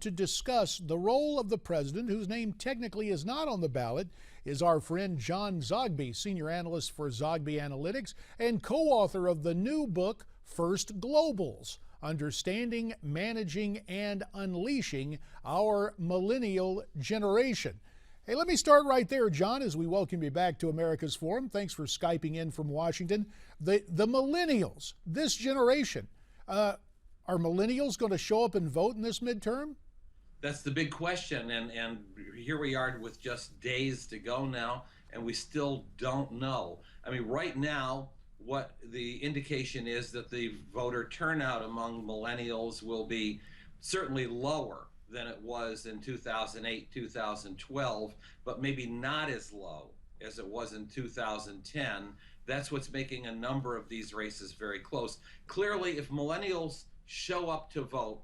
To discuss the role of the president, whose name technically is not on the ballot, is our friend John Zogby, senior analyst for Zogby Analytics and co-author of the new book, First Globals: Understanding, Managing, and Unleashing Our Millennial Generation. Hey, let me start right there, John, as we welcome you back to America's Forum. Thanks for Skyping in from Washington. The millennials, this generation, are millennials going to show up and vote in this midterm? That's the big question, and here we are with just days to go now, and we still don't know. I mean, right now, what the indication is that the voter turnout among millennials will be certainly lower than it was in 2008, 2012, but maybe not as low as it was in 2010. That's what's making a number of these races very close. Clearly, if millennials show up to vote,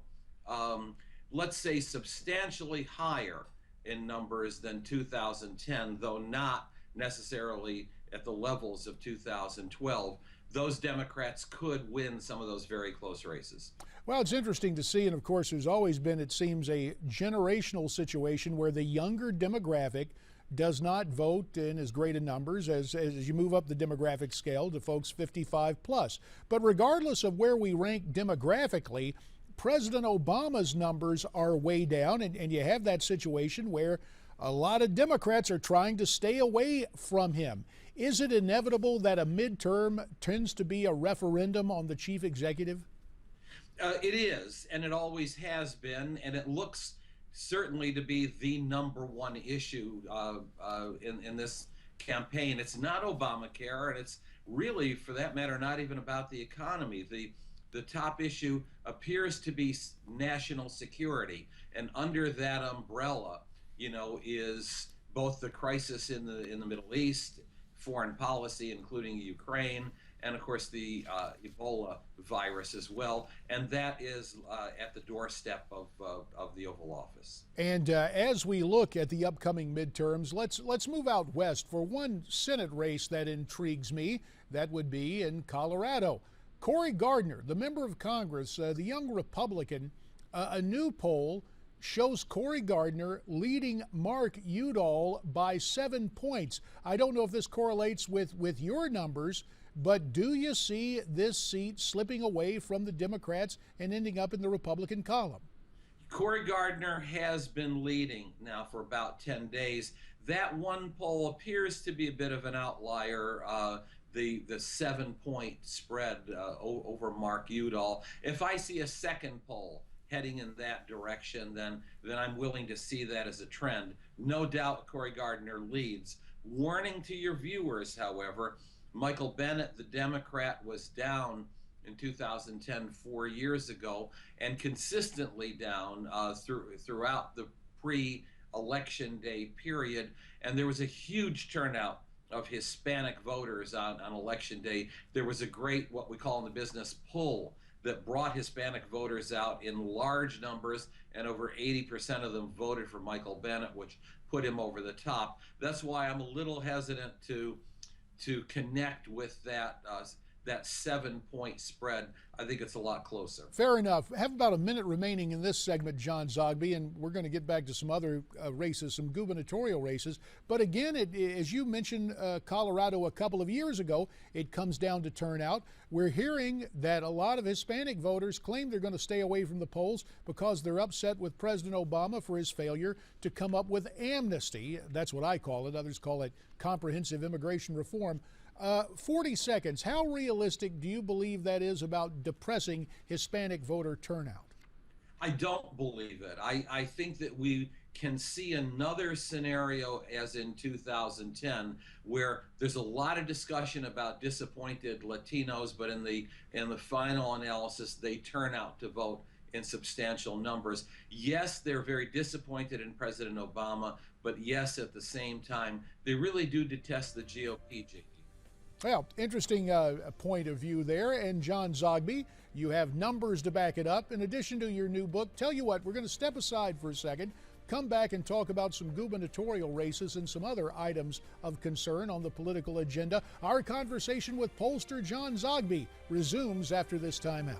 let's say substantially higher in numbers than 2010, though not necessarily at the levels of 2012, those Democrats could win some of those very close races. Well, it's interesting to see, and of course there's always been, it seems, a generational situation where the younger demographic does not vote in as great a numbers as you move up the demographic scale to folks 55 plus. But regardless of where we rank demographically, President Obama's numbers are way down, and you have that situation where a lot of Democrats are trying to stay away from him. Is it inevitable that a midterm tends to be a referendum on the chief executive? It is, and it always has been, and it looks certainly to be the number one issue in this campaign. It's not Obamacare, and it's really, for that matter, not even about the economy. The top issue appears to be national security, and under that umbrella, is both the crisis in the Middle East, foreign policy, including Ukraine, and of course the Ebola virus as well, and that is at the doorstep of the Oval Office. And as we look at the upcoming midterms, let's move out west for one Senate race that intrigues me. That would be in Colorado. Cory Gardner, the member of Congress, the young Republican, a new poll shows Cory Gardner leading Mark Udall by 7 points. I don't know if this correlates with your numbers, but do you see this seat slipping away from the Democrats and ending up in the Republican column? Cory Gardner has been leading now for about 10 days. That one poll appears to be a bit of an outlier. The 7-point spread over Mark Udall. If I see a second poll heading in that direction, then I'm willing to see that as a trend. No doubt Cory Gardner leads. Warning to your viewers, however, Michael Bennet, the Democrat, was down in 2010, 4 years ago, and consistently down throughout the pre-election day period, and there was a huge turnout of Hispanic voters on election day. There was a great, what we call in the business, pull that brought Hispanic voters out in large numbers, and over 80% of them voted for Michael Bennet, which put him over the top. That's why I'm a little hesitant to connect with that 7-point spread. I think it's a lot closer. Fair enough. Have about a minute remaining in this segment, John Zogby, and we're going to get back to some other races, some gubernatorial races. But again, as you mentioned, Colorado a couple of years ago, it comes down to turnout. We're hearing that a lot of Hispanic voters claim they're going to stay away from the polls because they're upset with President Obama for his failure to come up with amnesty. That's what I call it. Others call it comprehensive immigration reform. 40 seconds. How realistic do you believe that is about depressing Hispanic voter turnout? I don't believe it. I think that we can see another scenario as in 2010, where there's a lot of discussion about disappointed Latinos, but in the final analysis, they turn out to vote in substantial numbers. Yes, they're very disappointed in President Obama, but yes, at the same time, they really do detest the GOP. Well, interesting point of view there. And John Zogby, you have numbers to back it up in addition to your new book. Tell you what, we're going to step aside for a second, come back and talk about some gubernatorial races and some other items of concern on the political agenda. Our conversation with pollster John Zogby resumes after this timeout.